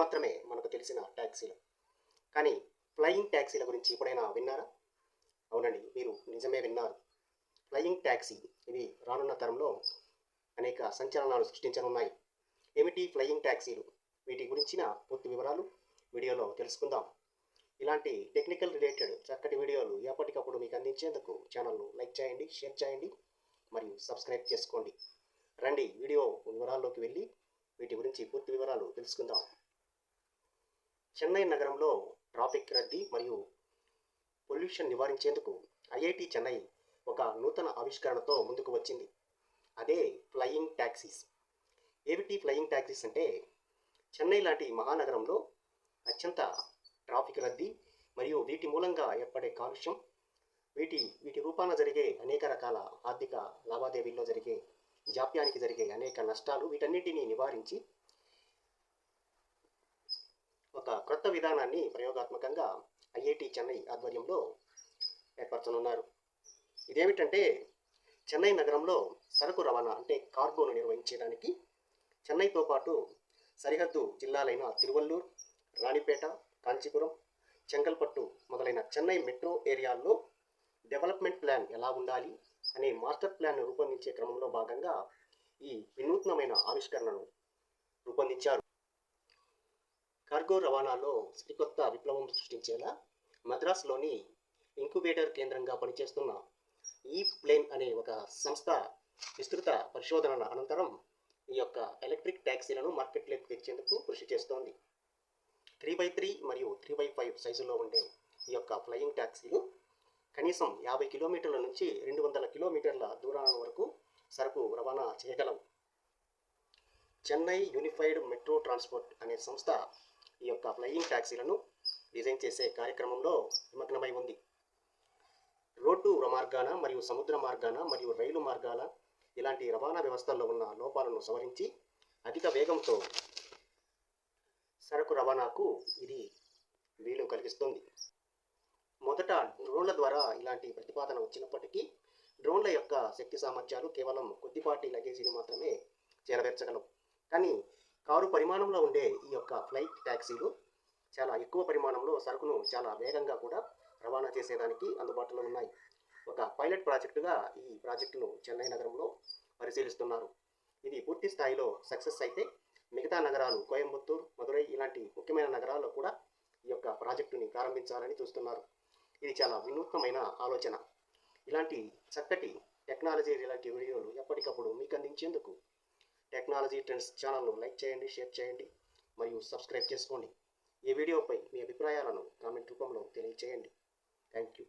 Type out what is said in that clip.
మాత్రమే మనకు తెలిసిన ట్యాక్సీలు. కానీ ఫ్లయింగ్ ట్యాక్సీల గురించి ఎప్పుడైనా విన్నారా? అవునండి, మీరు నిజమే విన్నారు. ఫ్లయింగ్ ట్యాక్సీ ఇవి రానున్న తరంలో అనేక సంచలనాలు సృష్టించనున్నాయి. ఏమిటి ఫ్లయింగ్ ట్యాక్సీలు? వీటి గురించిన పూర్తి వివరాలు వీడియోలో తెలుసుకుందాం. ఇలాంటి టెక్నికల్ రిలేటెడ్ చక్కటి వీడియోలు ఎప్పటికప్పుడు మీకు అందించేందుకు ఛానల్ను లైక్ చేయండి, షేర్ చేయండి మరియు సబ్స్క్రైబ్ చేసుకోండి. రండి వీడియో వివరాల్లోకి వెళ్ళి వీటి గురించి పూర్తి వివరాలు తెలుసుకుందాం. చెన్నై నగరంలో ట్రాఫిక్ రద్దీ మరియు పొల్యూషన్ నివారించేందుకు ఐఐటి చెన్నై ఒక నూతన ఆవిష్కరణతో ముందుకు వచ్చింది. అదే ఫ్లయింగ్ ట్యాక్సీస్. ఏమిటి ఫ్లయింగ్ ట్యాక్సీస్ అంటే, చెన్నై లాంటి మహానగరంలో అత్యంత ట్రాఫిక్ రద్దీ మరియు వీటి మూలంగా ఏర్పడే కాలుష్యం, వీటి రూపాన జరిగే అనేక రకాల ఆర్థిక లావాదేవీల్లో జరిగే జాప్యానికి జరిగే అనేక నష్టాలు, వీటన్నిటినీ నివారించి ఒక క్రొత్త విధానాన్ని ప్రయోగాత్మకంగా ఐఐటి చెన్నై ఆధ్వర్యంలో ఏర్పరచనున్నారు. ఇదేమిటంటే, చెన్నై నగరంలో సరుకు రవాణా అంటే కార్గోను నిర్వహించడానికి చెన్నైతో పాటు సరిహద్దు జిల్లాలైన తిరువల్లూర్, రాణిపేట, కాంచీపురం, చెంగల్పట్టు మొదలైన చెన్నై మెట్రో ఏరియాల్లో డెవలప్మెంట్ ప్లాన్ ఎలా ఉండాలి అనే మాస్టర్ ప్లాన్ను రూపొందించే క్రమంలో భాగంగా ఈ వినూత్నమైన ఆవిష్కరణను రూపొందించారు. కార్గో రవాణాలో సరికొత్త విప్లవం సృష్టించేలా మద్రాసులోని ఇంక్యుబేటర్ కేంద్రంగా పనిచేస్తున్న ఈ ప్లేన్ అనే ఒక సంస్థ విస్తృత పరిశోధనల అనంతరం ఈ యొక్క ఎలక్ట్రిక్ ట్యాక్సీలను మార్కెట్లోకి తెచ్చేందుకు కృషి చేస్తోంది. 3x3 మరియు 3x5 సైజులో ఉండే ఈ యొక్క ఫ్లయింగ్ ట్యాక్సీలు కనీసం 50 కిలోమీటర్ల నుంచి 200 కిలోమీటర్ల దూరాల వరకు సరుకు రవాణా చేయగలవు. చెన్నై యూనిఫైడ్ మెట్రో ట్రాన్స్పోర్ట్ అనే సంస్థ ఈ యొక్క ఫ్లయింగ్ ట్యాక్సీలను డిజైన్ చేసే కార్యక్రమంలో నిమగ్నమై ఉంది. రోడ్డు మార్గాన మరియు సముద్ర మార్గాన మరియు రైలు మార్గాల ఇలాంటి రవాణా వ్యవస్థల్లో ఉన్న లోపాలను సవరించి అధిక వేగంతో సరుకు రవాణాకు ఇది వీలు కలిగిస్తుంది. మొదట డ్రోన్ల ద్వారా ఇలాంటి ప్రతిపాదన వచ్చినప్పటికీ డ్రోన్ల యొక్క శక్తి సామర్థ్యాలు కేవలం కొద్దిపాటి లగేజీని మాత్రమే చేరవేర్చగలవు. కానీ కారు పరిమాణంలో ఉండే ఈ యొక్క ఫ్లైట్ ట్యాక్సీలు చాలా ఎక్కువ పరిమాణంలో సరుకును చాలా వేగంగా కూడా రవాణా చేసేదానికి అందుబాటులో ఉన్నాయి. ఒక పైలట్ ప్రాజెక్టుగా ఈ ప్రాజెక్టును చెన్నై నగరంలో పరిశీలిస్తున్నారు. ఇది పూర్తి స్థాయిలో సక్సెస్ అయితే మిగతా నగరాలు కోయంబత్తూర్, మదురై ఇలాంటి ముఖ్యమైన నగరాల్లో కూడా ఈ యొక్క ప్రాజెక్టుని ప్రారంభించాలని చూస్తున్నారు. ఇది చాలా వినూత్నమైన ఆలోచన. ఇలాంటి చక్కటి టెక్నాలజీ రిలేటెడ్ వీడియోలు ఎప్పటికప్పుడు మీకు అందించేందుకు టెక్నాలజీ ట్రెండ్స్ ఛానల్ను లైక్ చేయండి, షేర్ చేయండి మరియు సబ్స్క్రైబ్ చేసుకోండి. ఈ వీడియోపై మీ అభిప్రాయాలను కామెంట్ రూపంలో తెలియజేయండి. Thank you.